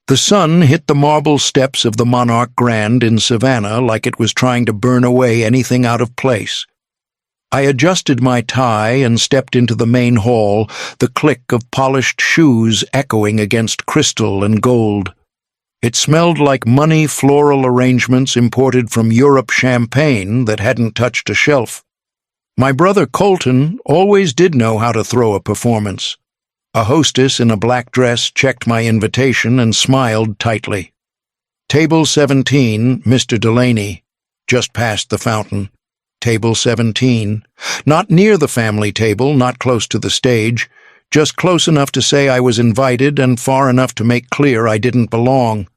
The sun hit the marble steps of the Monarch Grand in Savannah like it was trying to burn away anything out of place. I adjusted my tie and stepped into the main hall, the click of polished shoes echoing against crystal and gold. It smelled like money floral arrangements imported from Europe champagne that hadn't touched a shelf. My brother Colton always did know how to throw a performance. A hostess in a black dress checked my invitation and smiled tightly. Table 17, Mr. Delaney, just past the fountain. Table 17. Not near the family table, not close to the stage, just close enough to say I was invited and far enough to make clear I didn't belong.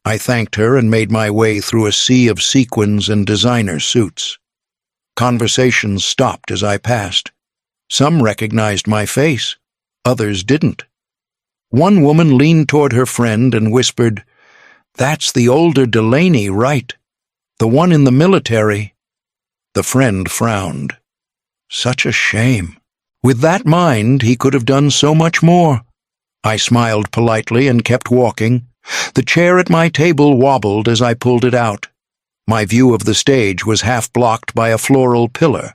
I thanked her and made my way through a sea of sequins and designer suits. Conversations stopped as I passed. Some recognized my face. Others didn't. One woman leaned toward her friend and whispered, "That's the older Delaney, right? The one in the military." The friend frowned. Such a shame. With that mind, he could have done so much more. I smiled politely and kept walking. The chair at my table wobbled as I pulled it out. My view of the stage was half blocked by a floral pillar.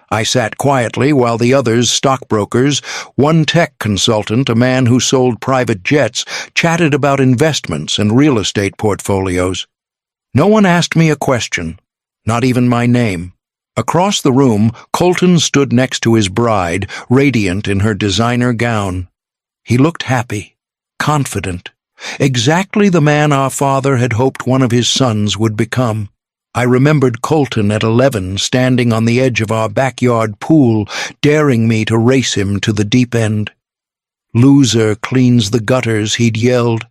I sat quietly while the others, stockbrokers, one tech consultant, a man who sold private jets, chatted about investments and real estate portfolios. No one asked me a question, not even my name. Across the room, Colton stood next to his bride, radiant in her designer gown. He looked happy, confident, exactly the man our father had hoped one of his sons would become. I remembered Colton at 11 standing on the edge of our backyard pool, daring me to race him to the deep end. "Loser cleans the gutters," he'd yelled.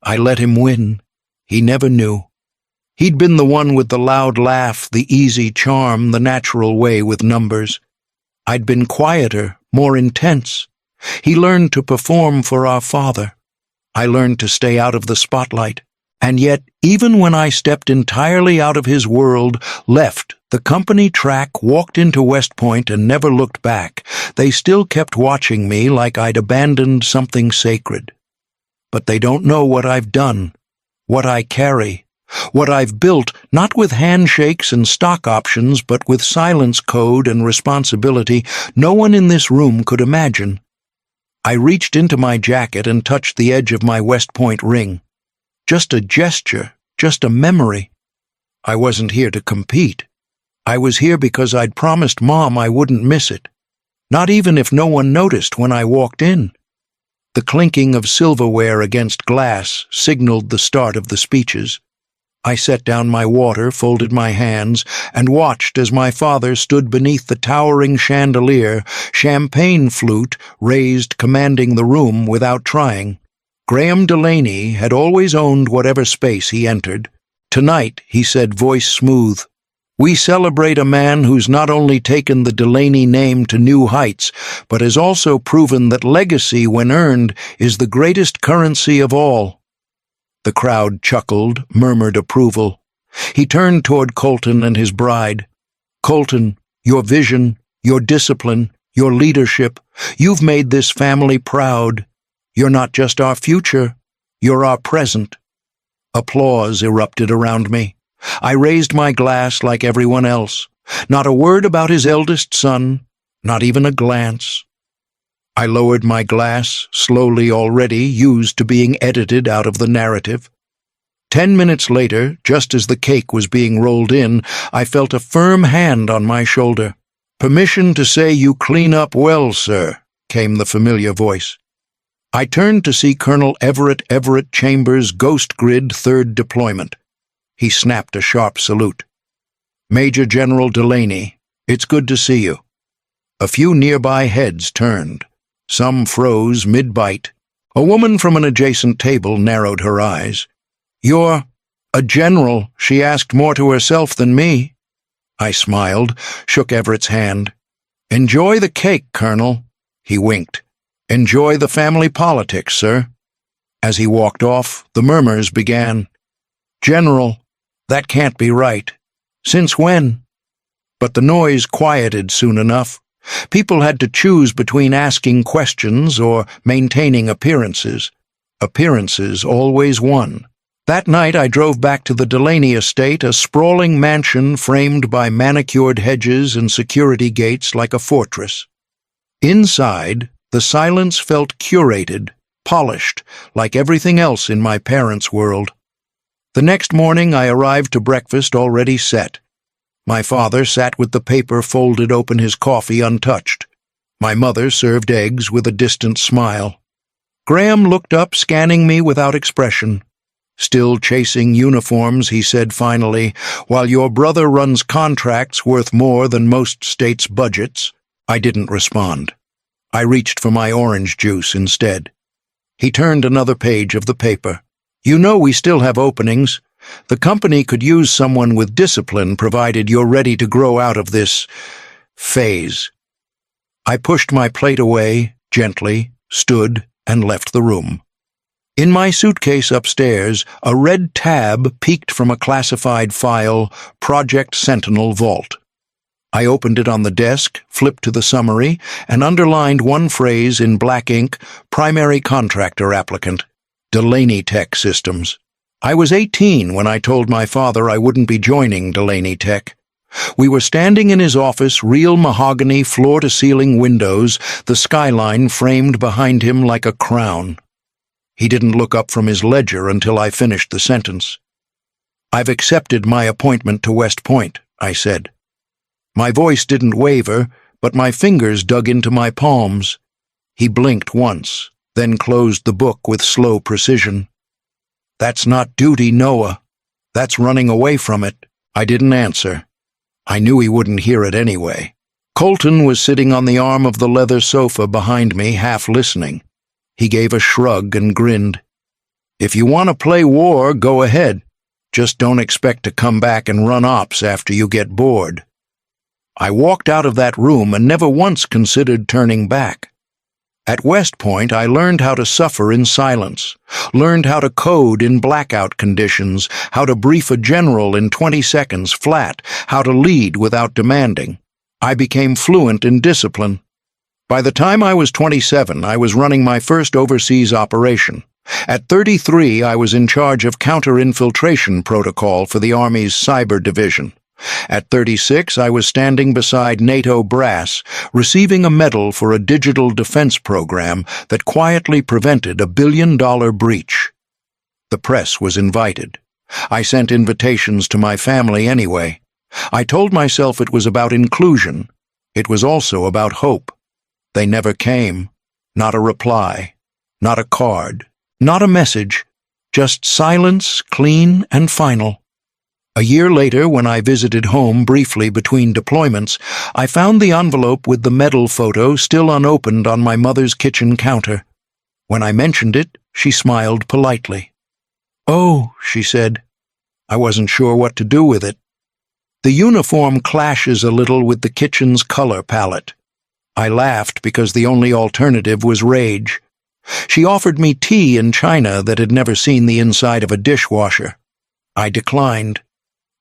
I let him win. He never knew. He'd been the one with the loud laugh, the easy charm, the natural way with numbers. I'd been quieter, more intense. He learned to perform for our father. I learned to stay out of the spotlight. And yet, even when I stepped entirely out of his world, left the company track, walked into West Point, and never looked back, they still kept watching me like I'd abandoned something sacred. But they don't know what I've done, what I carry, what I've built, not with handshakes and stock options, but with silence code and responsibility no one in this room could imagine. I reached into my jacket and touched the edge of my West Point ring. Just a gesture, just a memory. I wasn't here to compete. I was here because I'd promised Mom I wouldn't miss it, not even if no one noticed when I walked in. The clinking of silverware against glass signaled the start of the speeches. I set down my water, folded my hands, and watched as my father stood beneath the towering chandelier, champagne flute raised commanding the room without trying. Graham Delaney had always owned whatever space he entered. Tonight, he said, voice smooth, "We celebrate a man who's not only taken the Delaney name to new heights, but has also proven that legacy, when earned, is the greatest currency of all." The crowd chuckled, murmured approval. He turned toward Colton and his bride. "Colton, your vision, your discipline, your leadership, you've made this family proud. You're not just our future, you're our present." Applause erupted around me. I raised my glass like everyone else. Not a word about his eldest son, not even a glance. I lowered my glass, slowly already used to being edited out of the narrative. 10 minutes later, just as the cake was being rolled in, I felt a firm hand on my shoulder. "Permission to say you clean up well, sir," came the familiar voice. I turned to see Colonel Everett Chambers' Ghost Grid 3rd Deployment. He snapped a sharp salute. "Major General Delaney, it's good to see you." A few nearby heads turned. Some froze mid-bite. A woman from an adjacent table narrowed her eyes. "You're a general," she asked more to herself than me. I smiled, shook Everett's hand. "Enjoy the cake, Colonel." He winked. "Enjoy the family politics, sir." As he walked off, the murmurs began. "General, that can't be right. Since when?" But the noise quieted soon enough. People had to choose between asking questions or maintaining appearances. Appearances always won. That night I drove back to the Delaney estate, a sprawling mansion framed by manicured hedges and security gates like a fortress. Inside, the silence felt curated, polished, like everything else in my parents' world. The next morning I arrived to breakfast already set. My father sat with the paper folded open, his coffee untouched. My mother served eggs with a distant smile. Graham looked up, scanning me without expression. Still chasing uniforms, he said finally, "While your brother runs contracts worth more than most states' budgets." I didn't respond. I reached for my orange juice instead. He turned another page of the paper. "You know we still have openings. The company could use someone with discipline provided you're ready to grow out of this phase." I pushed my plate away, gently, stood, and left the room. In my suitcase upstairs, a red tab peeked from a classified file, Project Sentinel Vault. I opened it on the desk, flipped to the summary, and underlined one phrase in black ink: primary contractor applicant, Delaney Tech Systems. I was 18 when I told my father I wouldn't be joining Delaney Tech. We were standing in his office, real mahogany floor-to-ceiling windows, the skyline framed behind him like a crown. He didn't look up from his ledger until I finished the sentence. "I've accepted my appointment to West Point," I said. My voice didn't waver, but my fingers dug into my palms. He blinked once, then closed the book with slow precision. "That's not duty, Noah. That's running away from it." I didn't answer. I knew he wouldn't hear it anyway. Colton was sitting on the arm of the leather sofa behind me, half listening. He gave a shrug and grinned. "If you want to play war, go ahead. Just don't expect to come back and run ops after you get bored." I walked out of that room and never once considered turning back. At West Point, I learned how to suffer in silence, learned how to code in blackout conditions, how to brief a general in 20 seconds flat, how to lead without demanding. I became fluent in discipline. By the time I was 27, I was running my first overseas operation. At 33, I was in charge of counter-infiltration protocol for the Army's cyber division. At 36, I was standing beside NATO brass, receiving a medal for a digital defense program that quietly prevented a billion-dollar breach. The press was invited. I sent invitations to my family anyway. I told myself it was about inclusion. It was also about hope. They never came. Not a reply. Not a card. Not a message. Just silence, clean and final. A year later, when I visited home briefly between deployments, I found the envelope with the medal photo still unopened on my mother's kitchen counter. When I mentioned it, she smiled politely. "Oh," she said. I wasn't sure what to do with it. The uniform clashes a little with the kitchen's color palette. I laughed because the only alternative was rage. She offered me tea in china that had never seen the inside of a dishwasher. I declined.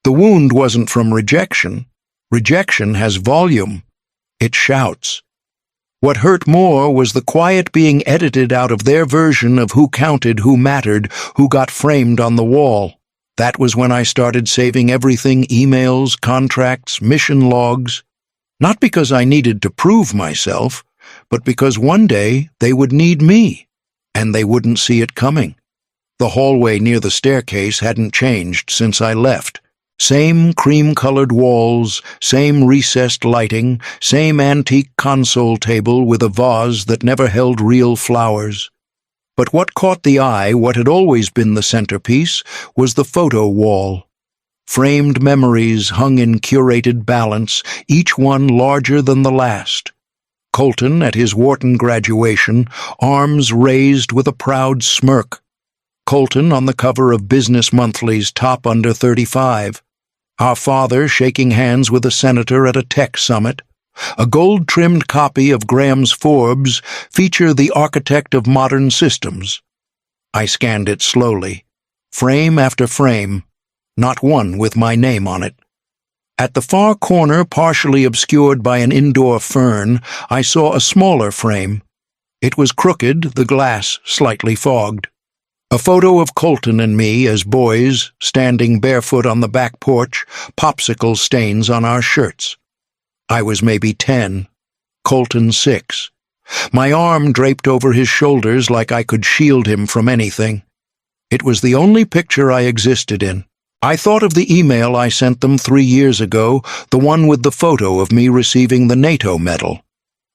The wound wasn't from rejection. Rejection has volume. It shouts. What hurt more was the quiet being edited out of their version of who counted, who mattered, who got framed on the wall. That was when I started saving everything: emails, contracts, mission logs. Not because I needed to prove myself, but because one day they would need me, and they wouldn't see it coming. The hallway near the staircase hadn't changed since I left. Same cream-colored walls, same recessed lighting, same antique console table with a vase that never held real flowers. But what caught the eye, what had always been the centerpiece, was the photo wall. Framed memories hung in curated balance, each one larger than the last. Colton at his Wharton graduation, arms raised with a proud smirk. Colton on the cover of Business Monthly's Top Under 35. Our father shaking hands with a senator at a tech summit. A gold-trimmed copy of Graham's Forbes feature the architect of modern systems. I scanned it slowly, frame after frame, not one with my name on it. At the far corner, partially obscured by an indoor fern, I saw a smaller frame. It was crooked, the glass slightly fogged. A photo of Colton and me as boys, standing barefoot on the back porch, popsicle stains on our shirts. I was maybe 10, Colton 6. My arm draped over his shoulders like I could shield him from anything. It was the only picture I existed in. I thought of the email I sent them 3 years ago, the one with the photo of me receiving the NATO medal.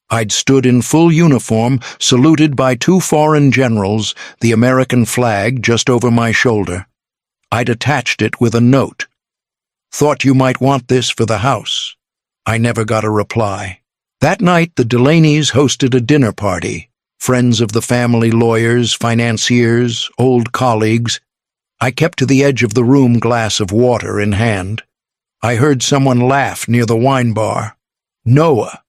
I'd stood in full uniform, saluted by 2 foreign generals, the American flag just over my shoulder. I'd attached it with a note. "Thought you might want this for the house." I never got a reply. That night, the Delaney's hosted a dinner party. Friends of the family, lawyers, financiers, old colleagues. I kept to the edge of the room, glass of water in hand. I heard someone laugh near the wine bar. "Noah.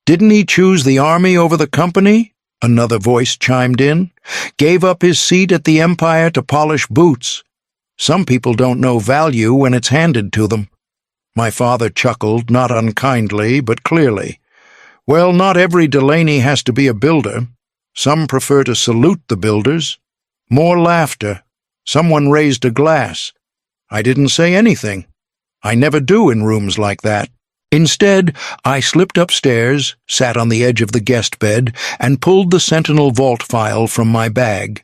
Didn't he choose the army over the company?" Another voice chimed in. "Gave up his seat at the Empire to polish boots. Some people don't know value when it's handed to them." My father chuckled, not unkindly, but clearly. "Well, not every Delaney has to be a builder. Some prefer to salute the builders." More laughter. Someone raised a glass. I didn't say anything. I never do in rooms like that. Instead, I slipped upstairs, sat on the edge of the guest bed, and pulled the Sentinel Vault file from my bag.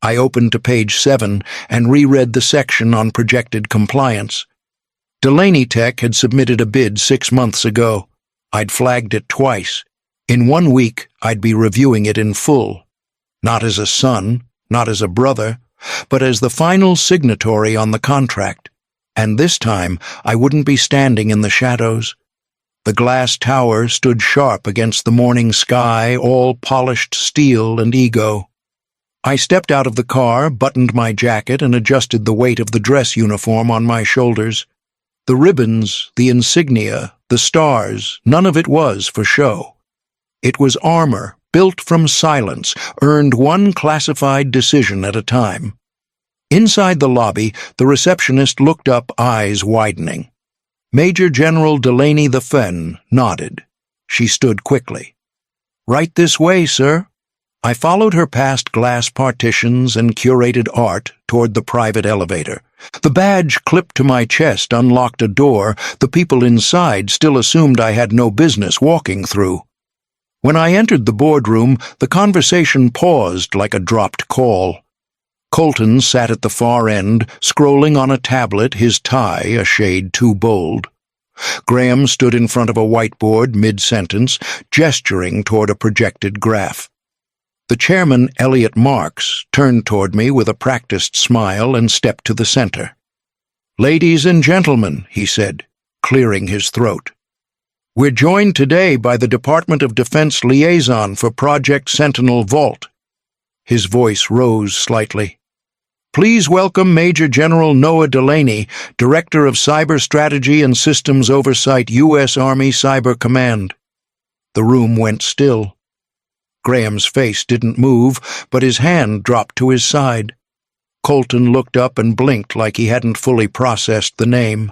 I opened to page 7 and reread the section on projected compliance. Delaney Tech had submitted a bid 6 months ago. I'd flagged it twice. In 1 week, I'd be reviewing it in full. Not as a son, not as a brother, but as the final signatory on the contract. And this time, I wouldn't be standing in the shadows. The glass tower stood sharp against the morning sky, all polished steel and ego. I stepped out of the car, buttoned my jacket, and adjusted the weight of the dress uniform on my shoulders. The ribbons, the insignia, the stars, none of it was for show. It was armor, built from silence, earned one classified decision at a time. Inside the lobby, the receptionist looked up, eyes widening. Major General Delaney the Fen nodded. She stood quickly. "Right this way, sir." I followed her past glass partitions and curated art toward the private elevator. The badge clipped to my chest unlocked a door the people inside still assumed I had no business walking through. When I entered the boardroom, the conversation paused like a dropped call. Colton sat at the far end, scrolling on a tablet, his tie a shade too bold. Graham stood in front of a whiteboard mid-sentence, gesturing toward a projected graph. The chairman, Elliot Marks, turned toward me with a practiced smile and stepped to the center. "Ladies and gentlemen," he said, clearing his throat. "We're joined today by the Department of Defense liaison for Project Sentinel Vault." His voice rose slightly. "Please welcome Major General Noah Delaney, Director of Cyber Strategy and Systems Oversight, U.S. Army Cyber Command." The room went still. Graham's face didn't move, but his hand dropped to his side. Colton looked up and blinked like he hadn't fully processed the name.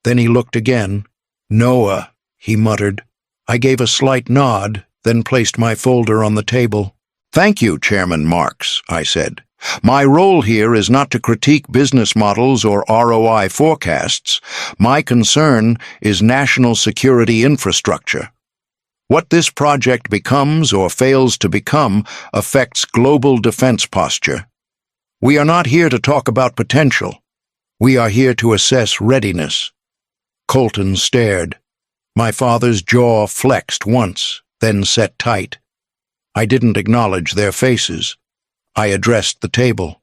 Then he looked again. "Noah," he muttered. I gave a slight nod, then placed my folder on the table. "Thank you, Chairman Marks," I said. "My role here is not to critique business models or ROI forecasts. My concern is national security infrastructure. What this project becomes or fails to become affects global defense posture. We are not here to talk about potential. We are here to assess readiness." Colton stared. My father's jaw flexed once, then set tight. I didn't acknowledge their faces. I addressed the table.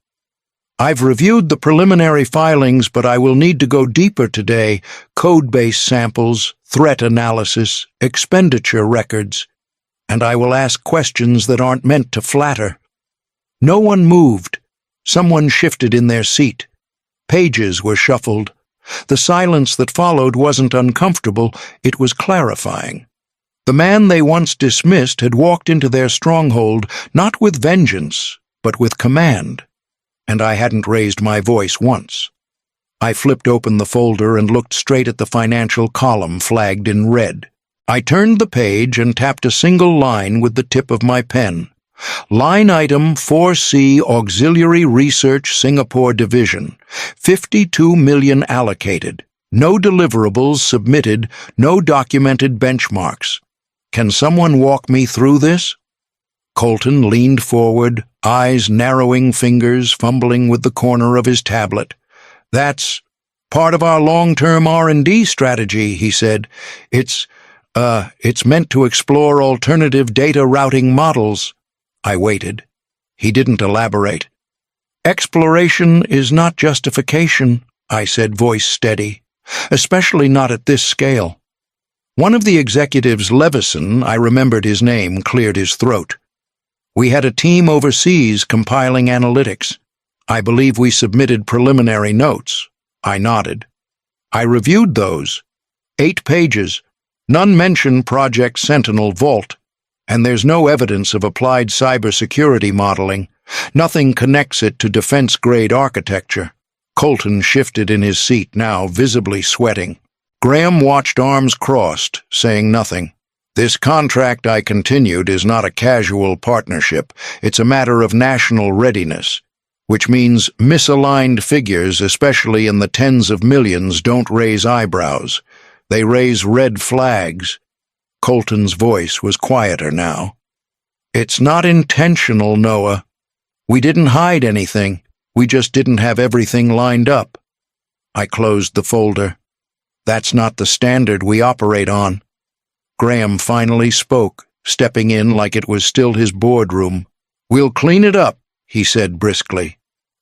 "I've reviewed the preliminary filings, but I will need to go deeper today. Code-base samples, threat analysis, expenditure records. And I will ask questions that aren't meant to flatter." No one moved. Someone shifted in their seat. Pages were shuffled. The silence that followed wasn't uncomfortable, it was clarifying. The man they once dismissed had walked into their stronghold not with vengeance, but with command. And I hadn't raised my voice once. I flipped open the folder and looked straight at the financial column flagged in red. I turned the page and tapped a single line with the tip of my pen. Line item 4C Auxiliary Research Singapore Division. 52 million allocated. No deliverables submitted, no documented benchmarks. Can someone walk me through this? Colton leaned forward, eyes narrowing, fingers fumbling with the corner of his tablet. That's part of our long-term R&D strategy, he said. It's meant to explore alternative data routing models. I waited. He didn't elaborate. Exploration is not justification, I said, voice steady, especially not at this scale. One of the executives, Levison, I remembered his name, cleared his throat. We had a team overseas compiling analytics. I believe we submitted preliminary notes. I nodded. I reviewed those. 8 pages. None mention Project Sentinel Vault. And there's no evidence of applied cybersecurity modeling. Nothing connects it to defense-grade architecture. Colton shifted in his seat now, visibly sweating. Graham watched, arms crossed, saying nothing. This contract, I continued, is not a casual partnership. It's a matter of national readiness, which means misaligned figures, especially in the tens of millions, don't raise eyebrows. They raise red flags. Colton's voice was quieter now. It's not intentional, Noah. We didn't hide anything. We just didn't have everything lined up. I closed the folder. That's not the standard we operate on. Graham finally spoke, stepping in like it was still his boardroom. We'll clean it up, he said briskly.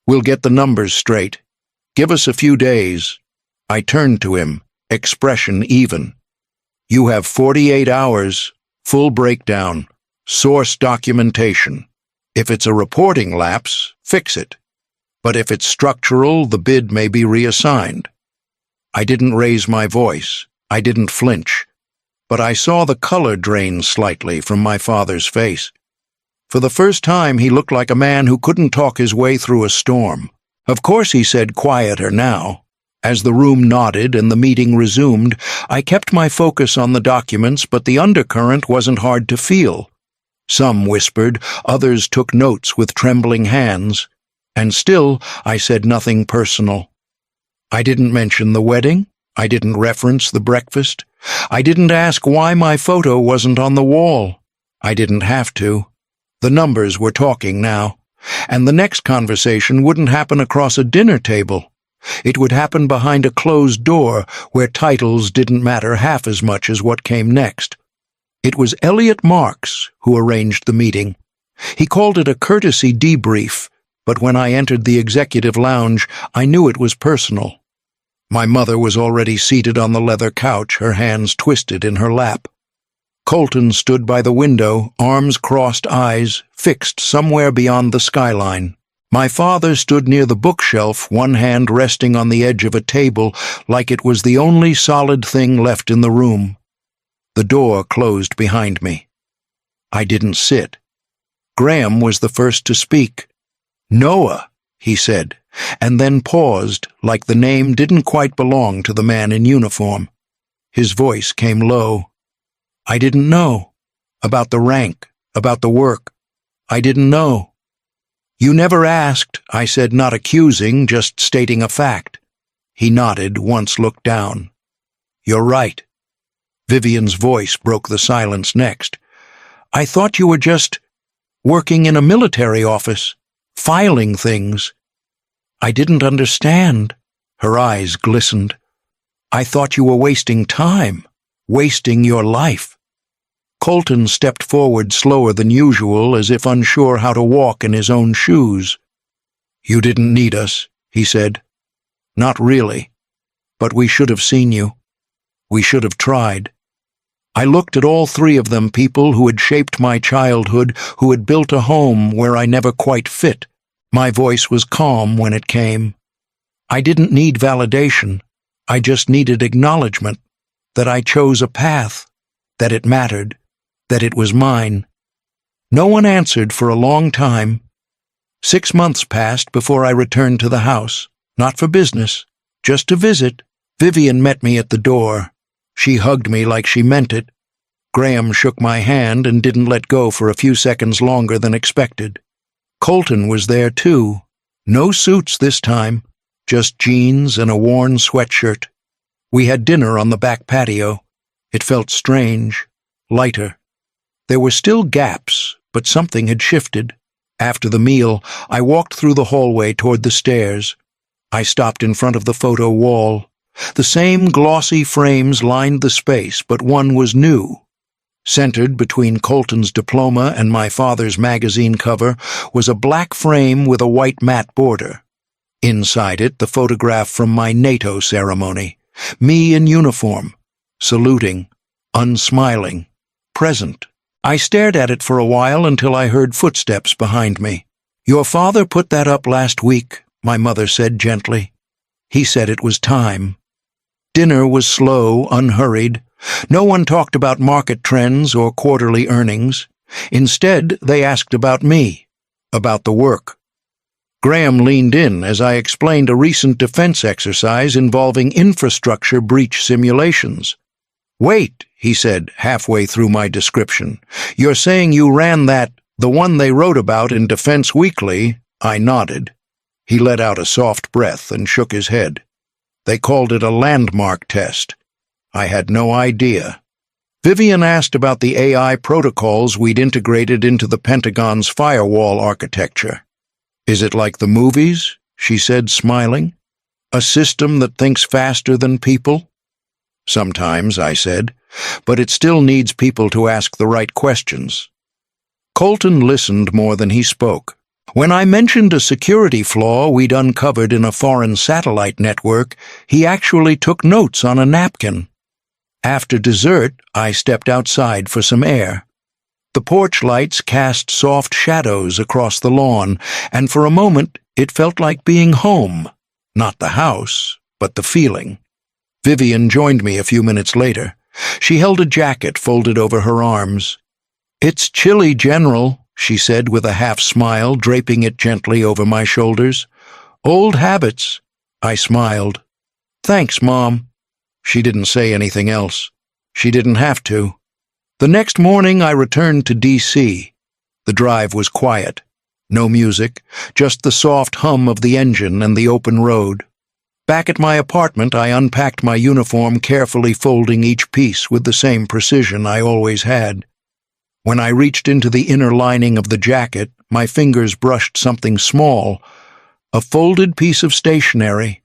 We'll get the numbers straight. Give us a few days. I turned to him, expression even. You have 48 hours, full breakdown, source documentation. If it's a reporting lapse, fix it. But if it's structural, the bid may be reassigned. I didn't raise my voice. I didn't flinch. But I saw the color drain slightly from my father's face. For the first time, he looked like a man who couldn't talk his way through a storm. Of course, he said, quieter now. As the room nodded and the meeting resumed, I kept my focus on the documents, but the undercurrent wasn't hard to feel. Some whispered, others took notes with trembling hands. And still, I said nothing personal. I didn't mention the wedding. I didn't reference the breakfast. I didn't ask why my photo wasn't on the wall. I didn't have to. The numbers were talking now. And the next conversation wouldn't happen across a dinner table. It would happen behind a closed door where titles didn't matter half as much as what came next. It was Elliot Marks who arranged the meeting. He called it a courtesy debrief, but when I entered the executive lounge, I knew it was personal. My mother was already seated on the leather couch, her hands twisted in her lap. Colton stood by the window, arms crossed, eyes fixed somewhere beyond the skyline. My father stood near the bookshelf, one hand resting on the edge of a table, like it was the only solid thing left in the room. The door closed behind me. I didn't sit. Graham was the first to speak. Noah, he said, and then paused, like the name didn't quite belong to the man in uniform. His voice came low. I didn't know. About the rank, about the work. I didn't know. You never asked, I said, not accusing, just stating a fact. He nodded, once looked down. You're right. Vivian's voice broke the silence next. I thought you were just working in a military office, filing things. I didn't understand. Her eyes glistened. I thought you were wasting time, wasting your life. Colton stepped forward slower than usual, as if unsure how to walk in his own shoes. You didn't need us, he said. Not really. But we should have seen you. We should have tried. I looked at all 3 of them, people who had shaped my childhood, who had built a home where I never quite fit. My voice was calm when it came. I didn't need validation. I just needed acknowledgement, that I chose a path, that it mattered, that it was mine. No one answered for a long time. 6 months passed before I returned to the house, not for business, just to visit. Vivian met me at the door. She hugged me like she meant it. Graham shook my hand and didn't let go for a few seconds longer than expected. Colton was there too. No suits this time, just jeans and a worn sweatshirt. We had dinner on the back patio. It felt strange, lighter. There were still gaps, but something had shifted. After the meal, I walked through the hallway toward the stairs. I stopped in front of the photo wall. The same glossy frames lined the space, but one was new. Centered between Colton's diploma and my father's magazine cover was a black frame with a white matte border. Inside it, the photograph from my NATO ceremony. Me in uniform, saluting, unsmiling, present. I stared at it for a while until I heard footsteps behind me. "Your father put that up last week," my mother said gently. "He said it was time." Dinner was slow, unhurried. No one talked about market trends or quarterly earnings. Instead, they asked about me, about the work. Graham leaned in as I explained a recent defense exercise involving infrastructure breach simulations. "Wait," he said halfway through my description. "You're saying you ran the one they wrote about in Defense Weekly?" I nodded. He let out a soft breath and shook his head. "They called it a landmark test." I had no idea. Vivian asked about the AI protocols we'd integrated into the Pentagon's firewall architecture. "Is it like the movies?" she said, smiling. "A system that thinks faster than people?" "Sometimes," I said, "but it still needs people to ask the right questions." Colton listened more than he spoke. When I mentioned a security flaw we'd uncovered in a foreign satellite network, he actually took notes on a napkin. After dessert, I stepped outside for some air. The porch lights cast soft shadows across the lawn, and for a moment it felt like being home. Not the house, but the feeling. Vivian joined me a few minutes later. She held a jacket folded over her arms. "It's chilly, General," she said with a half-smile, draping it gently over my shoulders. "Old habits." I smiled. "Thanks, Mom." She didn't say anything else. She didn't have to. The next morning I returned to D.C. The drive was quiet. No music, just the soft hum of the engine and the open road. Back at my apartment, I unpacked my uniform, carefully folding each piece with the same precision I always had. When I reached into the inner lining of the jacket, my fingers brushed something small, a folded piece of stationery.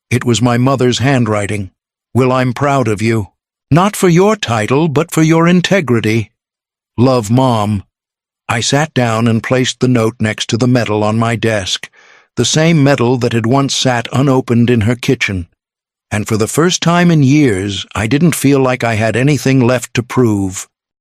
It was my mother's handwriting. "Will, I'm proud of you. Not for your title, but for your integrity. Love, Mom." I sat down and placed the note next to the medal on my desk, the same medal that had once sat unopened in her kitchen. And for the first time in years, I didn't feel like I had anything left to prove.